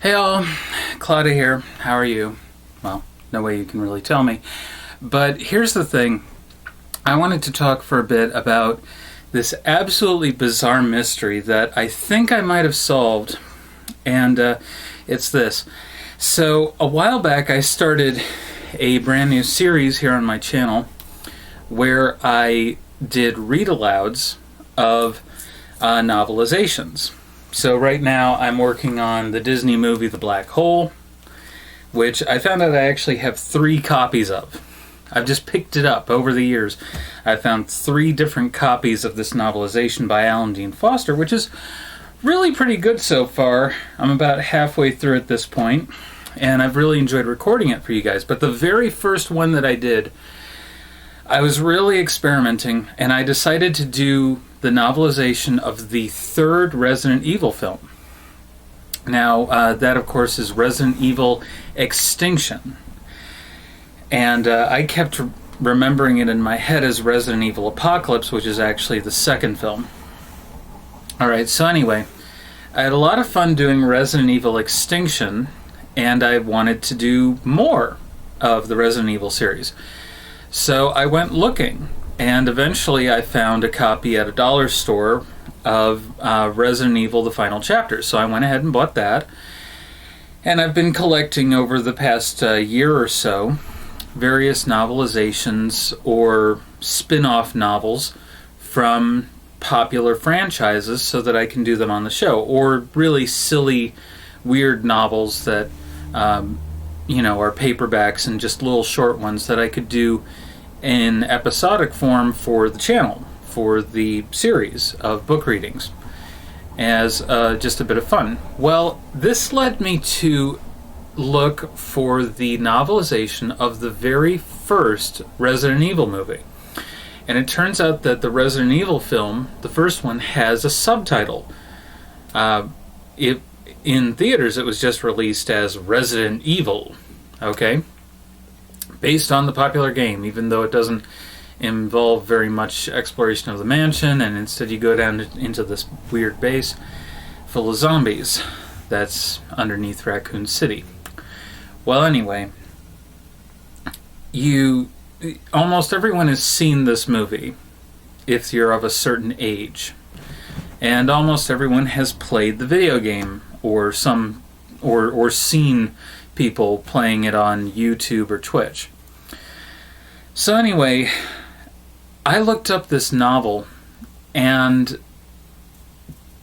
Hey all, Claudia here. How are you? Well, no way you can really tell me. But here's the thing. I wanted to talk for a bit about this absolutely bizarre mystery that I think I might have solved. And it's this. So a while back I started a brand new series here on my channel where I did read-alouds of novelizations. So right now I'm working on the Disney movie The Black Hole, which I found out I actually have 3 copies of. I've just picked it up over the years. I found 3 different copies of this novelization by Alan Dean Foster, which is really pretty good so far. I'm about halfway through at this point, and I've really enjoyed recording it for you guys. But the very first one that I did, I was really experimenting, and I decided to do the novelization of the 3rd Resident Evil film. Now, that of course is Resident Evil Extinction. And I kept remembering it in my head as Resident Evil Apocalypse, which is actually the 2nd film. Alright, so anyway, I had a lot of fun doing Resident Evil Extinction, and I wanted to do more of the Resident Evil series. So I went looking, and eventually I found a copy at a dollar store of Resident Evil The Final Chapter. So I went ahead and bought that. And I've been collecting over the past year or so various novelizations or spin-off novels from popular franchises so that I can do them on the show. Or really silly, weird novels that, are paperbacks and just little short ones that I could do in episodic form for the channel, for the series of book readings, as just a bit of fun. Well, this led me to look for the novelization of the very first Resident Evil movie. And it turns out that the Resident Evil film, the first one, has a subtitle. In theaters, it was just released as Resident Evil, okay? Based on the popular game, even though it doesn't involve very much exploration of the mansion, and instead you go down into this weird base full of zombies that's underneath Raccoon City. Well, anyway, almost everyone has seen this movie if you're of a certain age, and almost everyone has played the video game or seen people playing it on YouTube or Twitch. So anyway, I looked up this novel, and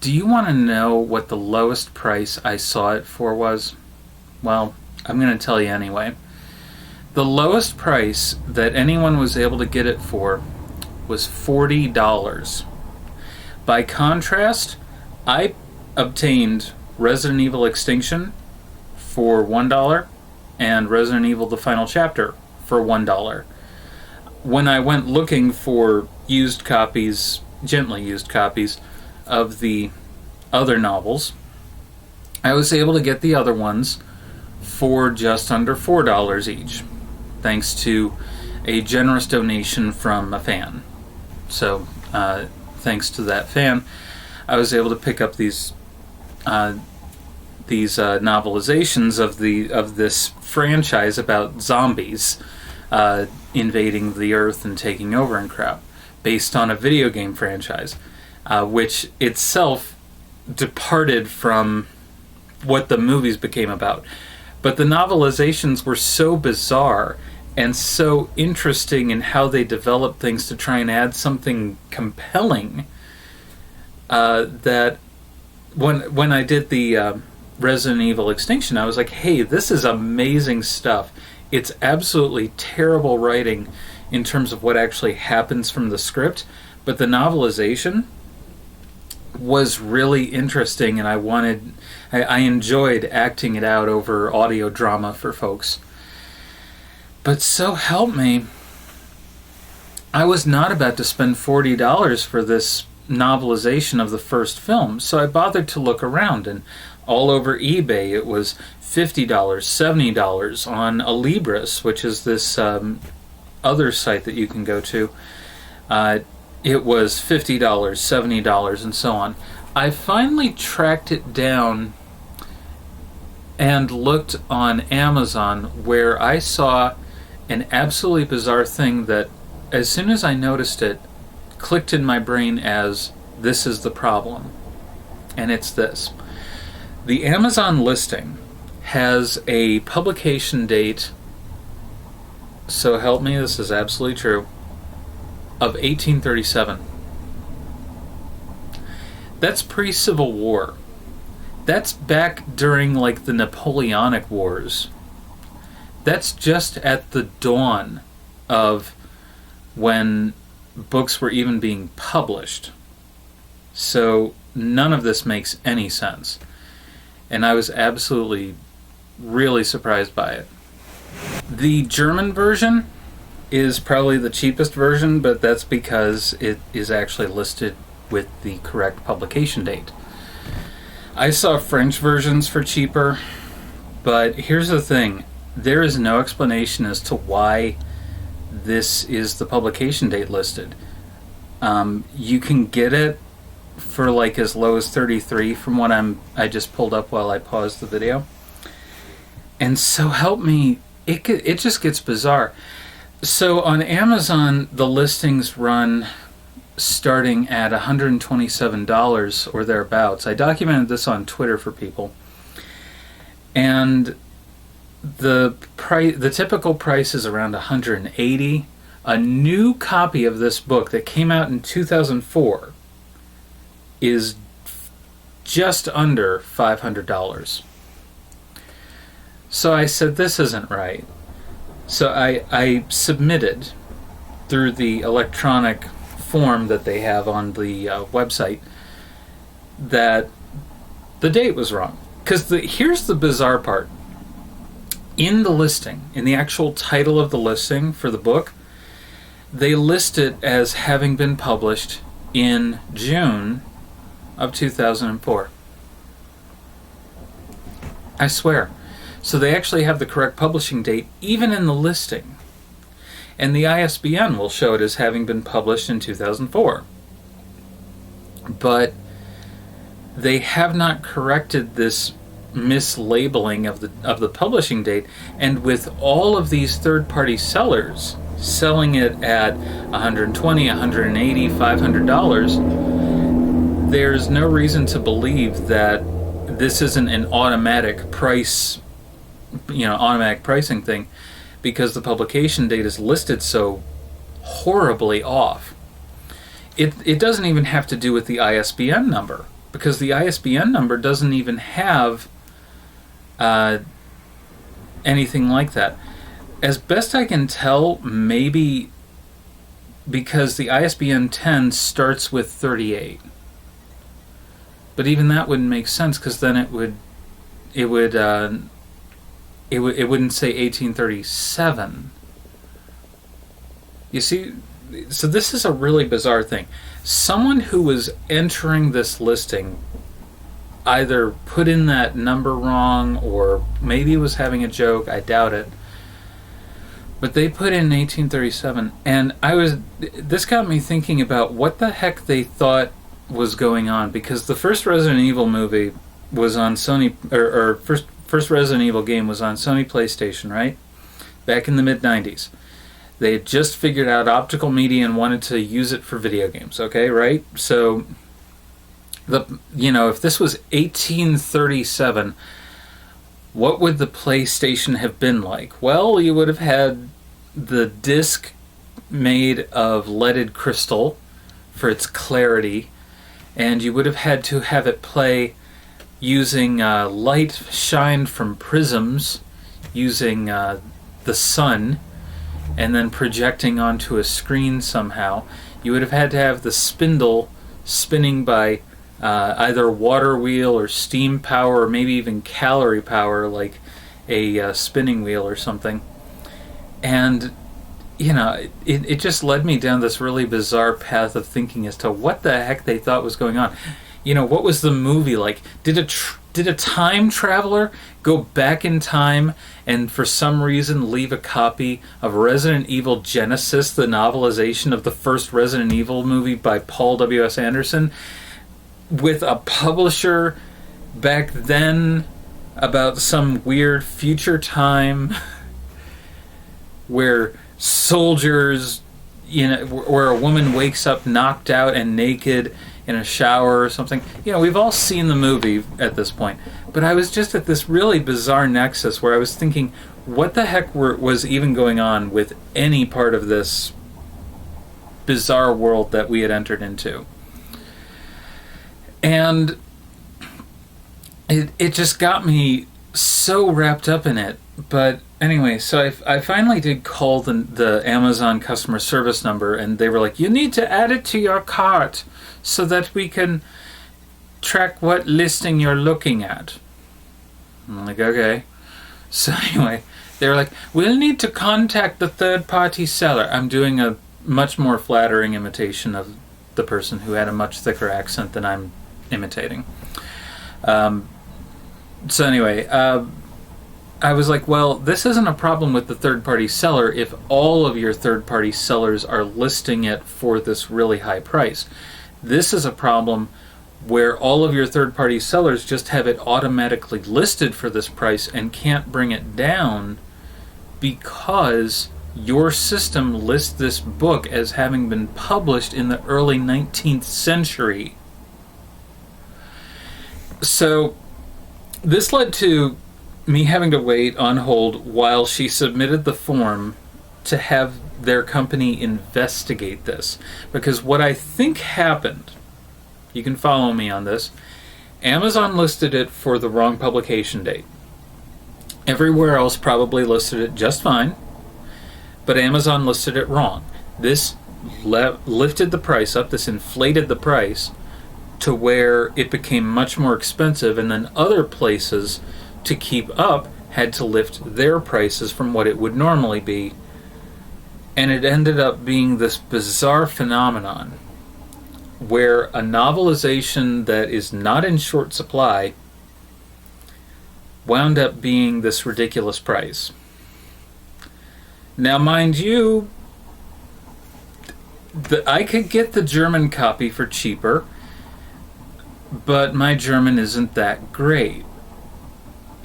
do you want to know what the lowest price I saw it for was? Well, I'm going to tell you anyway. The lowest price that anyone was able to get it for was $40. By contrast, I obtained Resident Evil Extinction for $1 and Resident Evil The Final Chapter for $1. When I went looking for used copies, gently used copies, of the other novels, I was able to get the other ones for just under $4 each, thanks to a generous donation from a fan. So, thanks to that fan, I was able to pick up these novelizations of this franchise about zombies invading the Earth and taking over and crap, based on a video game franchise, which itself departed from what the movies became about. But the novelizations were so bizarre and so interesting in how they developed things to try and add something compelling that when I did the Resident Evil Extinction, I was like, hey, this is amazing stuff. It's absolutely terrible writing in terms of what actually happens from the script, but the novelization was really interesting, and I enjoyed acting it out over audio drama for folks. But so help me, I was not about to spend $40 for this novelization of the first film, so I bothered to look around, and all over eBay it was $50, $70 on Alibris, which is this other site that you can go to. It was $50, $70, and so on. I finally tracked it down and looked on Amazon, where I saw an absolutely bizarre thing that, as soon as I noticed it, clicked in my brain as, this is the problem. And it's this. The Amazon listing has a publication date, so help me, this is absolutely true, of 1837. That's pre-Civil War. That's back during like the Napoleonic Wars. That's just at the dawn of when books were even being published. So none of this makes any sense. And I was absolutely really surprised by it. The German version is probably the cheapest version, but that's because it is actually listed with the correct publication date. I saw French versions for cheaper, but here's the thing. There is no explanation as to why this is the publication date listed. You can get it for like as low as 33 from what I just pulled up while I paused the video. And so help me, it just gets bizarre. So on Amazon, the listings run starting at $127 or thereabouts. I documented this on Twitter for people. And the typical price is around $180. A new copy of this book that came out in 2004 is just under $500. So I said, this isn't right. So I submitted through the electronic form that they have on the website that the date was wrong. Because here's the bizarre part. In the listing, in the actual title of the listing for the book, they list it as having been published in June of 2004. I swear. So they actually have the correct publishing date even in the listing. And the ISBN will show it as having been published in 2004. But they have not corrected this mislabeling of the publishing date, and with all of these third-party sellers selling it at $120, $180, $500, there's no reason to believe that this isn't an automatic price, automatic pricing thing, because the publication date is listed so horribly off. It doesn't even have to do with the ISBN number, because the ISBN number doesn't even have anything like that. As best I can tell, maybe because the ISBN 10 starts with 38. But even that wouldn't make sense, because then it wouldn't say 1837. You see, so this is a really bizarre thing. Someone who was entering this listing either put in that number wrong, or maybe was having a joke. I doubt it. But they put in 1837, and this got me thinking about what the heck they thought was going on, because the first Resident Evil movie was on Sony, or first Resident Evil game was on Sony PlayStation, right? Back in the mid-90s. They had just figured out optical media and wanted to use it for video games, okay, right? So, if this was 1837, what would the PlayStation have been like? Well, you would have had the disc made of leaded crystal for its clarity, and you would have had to have it play using light shined from prisms, using the sun, and then projecting onto a screen somehow. You would have had to have the spindle spinning by either water wheel or steam power, or maybe even calorie power, like a spinning wheel or something. And, it just led me down this really bizarre path of thinking as to what the heck they thought was going on. What was the movie like? Did a time traveler go back in time and for some reason leave a copy of Resident Evil Genesis, the novelization of the first Resident Evil movie by Paul W.S. Anderson, with a publisher back then about some weird future time where soldiers, where a woman wakes up knocked out and naked in a shower or something. We've all seen the movie at this point. But I was just at this really bizarre nexus where I was thinking, what the heck was even going on with any part of this bizarre world that we had entered into? And it just got me so wrapped up in it. But anyway, so I finally did call the Amazon customer service number, and they were like, you need to add it to your cart so that we can track what listing you're looking at. I'm like, okay. So anyway, they were like, we'll need to contact the third-party seller. I'm doing a much more flattering imitation of the person who had a much thicker accent than I'm imitating. So anyway, I was like, well, this isn't a problem with the third-party seller if all of your third-party sellers are listing it for this really high price. This is a problem where all of your third-party sellers just have it automatically listed for this price and can't bring it down because your system lists this book as having been published in the early 19th century. So this led to me having to wait on hold while she submitted the form to have their company investigate this. Because what I think happened, you can follow me on this, Amazon listed it for the wrong publication date. Everywhere else probably listed it just fine, but Amazon listed it wrong. This lifted the price up, this inflated the price to where it became much more expensive, and then other places to keep up had to lift their prices from what it would normally be. And it ended up being this bizarre phenomenon where a novelization that is not in short supply wound up being this ridiculous price. Now, mind you, I could get the German copy for cheaper, but my German isn't that great.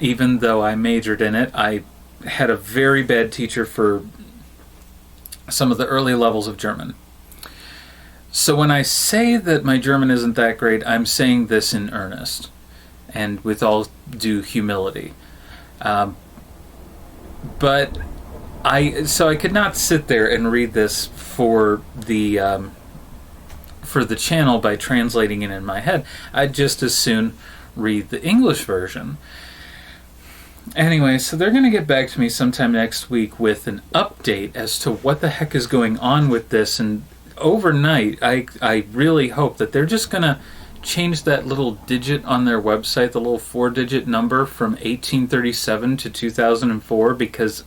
Even though I majored in it, I had a very bad teacher for some of the early levels of German. So when I say that my German isn't that great, I'm saying this in earnest and with all due humility. But I could not sit there and read this for the channel by translating it in my head. I'd just as soon read the English version. Anyway, so they're going to get back to me sometime next week with an update as to what the heck is going on with this. And overnight, I really hope that they're just going to change that little digit on their website, the little 4-digit number from 1837 to 2004, because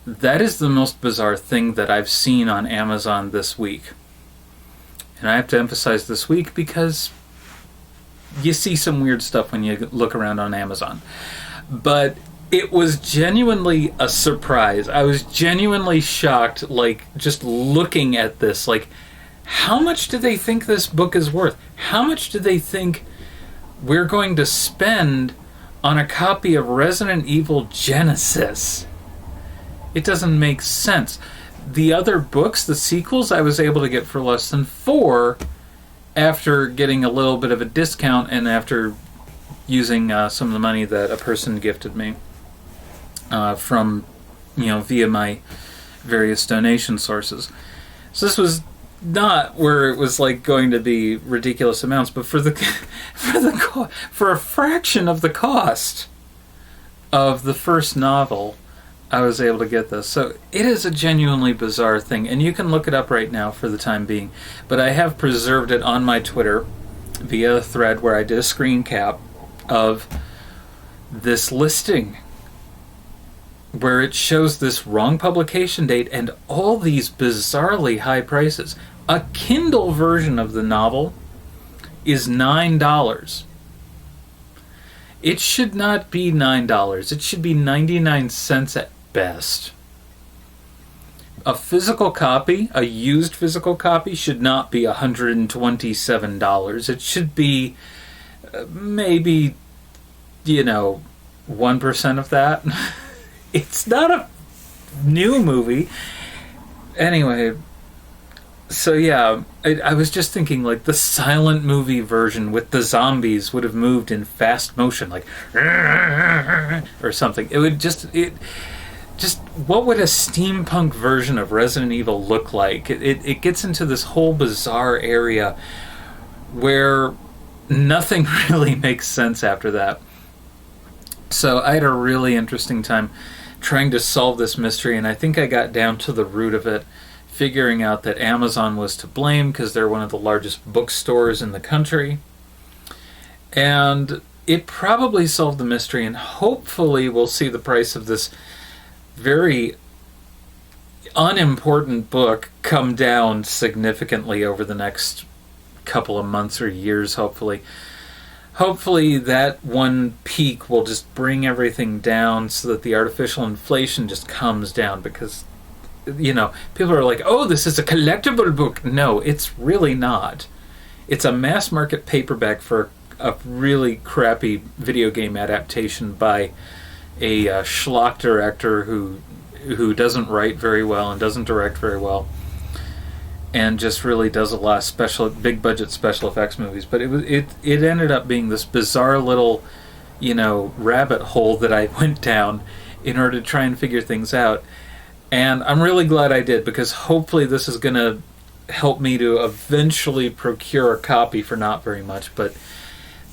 that is the most bizarre thing that I've seen on Amazon this week. And I have to emphasize this week because you see some weird stuff when you look around on Amazon. But it was genuinely a surprise. I was genuinely shocked, just looking at this. How much do they think this book is worth? How much do they think we're going to spend on a copy of Resident Evil Genesis? It doesn't make sense. The other books, the sequels, I was able to get for less than $4 after getting a little bit of a discount and after using some of the money that a person gifted me from, via my various donation sources. So this was not where it was going to be ridiculous amounts, but for a fraction of the cost of the first novel, I was able to get this. So it is a genuinely bizarre thing, and you can look it up right now for the time being. But I have preserved it on my Twitter via a thread where I did a screen cap of this listing where it shows this wrong publication date and all these bizarrely high prices. A Kindle version of the novel is $9. It should not be $9. It should be 99 cents at best. A physical copy, a used physical copy, should not be $127. It should be maybe, 1% of that. It's not a new movie. Anyway, so yeah, I was just thinking, like, the silent movie version with the zombies would have moved in fast motion, like, or something. It would just, what would a steampunk version of Resident Evil look like? It gets into this whole bizarre area where nothing really makes sense after that. So I had a really interesting time trying to solve this mystery, and I think I got down to the root of it, figuring out that Amazon was to blame because they're one of the largest bookstores in the country. And it probably solved the mystery, and hopefully we'll see the price of this very unimportant book come down significantly over the next couple of months or years, hopefully. Hopefully that one peak will just bring everything down so that the artificial inflation just comes down, because, you know, people are like, oh, this is a collectible book. No, it's really not. It's a mass market paperback for a really crappy video game adaptation by a schlock director who doesn't write very well and doesn't direct very well, and just really does a lot of big budget special effects movies. But it ended up being this bizarre little, you know, rabbit hole that I went down in order to try and figure things out. And I'm really glad I did, because hopefully this is going to help me to eventually procure a copy for not very much. But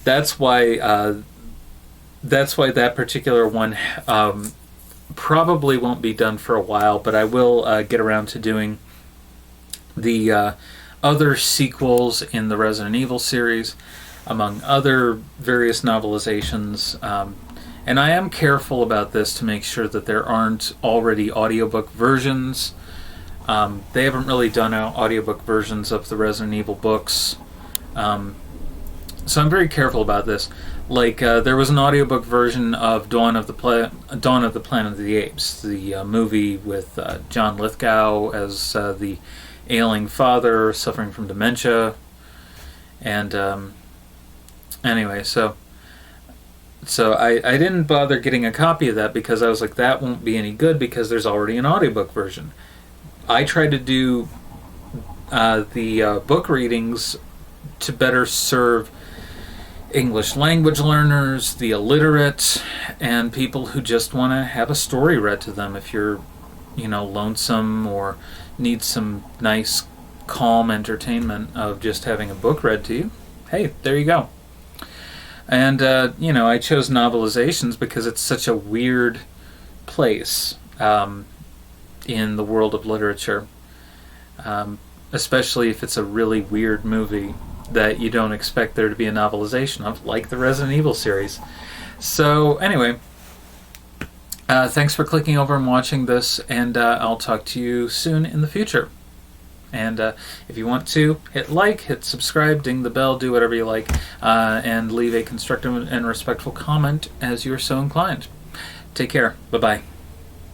that's why that particular one probably won't be done for a while, but I will get around to doing the other sequels in the Resident Evil series, among other various novelizations. And I am careful about this to make sure that there aren't already audiobook versions. They haven't really done audiobook versions of the Resident Evil books. So I'm very careful about this. Like, there was an audiobook version of Dawn of the Planet of the Apes, the movie with John Lithgow as the ailing father suffering from dementia. And anyway, so I didn't bother getting a copy of that, because I was like, that won't be any good because there's already an audiobook version. I tried to do the book readings to better serve English language learners, the illiterate, and people who just want to have a story read to them. If you're, you know, lonesome or need some nice, calm entertainment of just having a book read to you, hey, there you go. And, you know, I chose Novelizations because it's such a weird place in the world of literature, especially if it's a really weird movie that you don't expect there to be a novelization of, like the Resident Evil series. So, anyway, thanks for clicking over and watching this, and I'll talk to you soon in the future. And if you want to, hit like, hit subscribe, ding the bell, do whatever you like, and leave a constructive and respectful comment as you're so inclined. Take care. Bye-bye.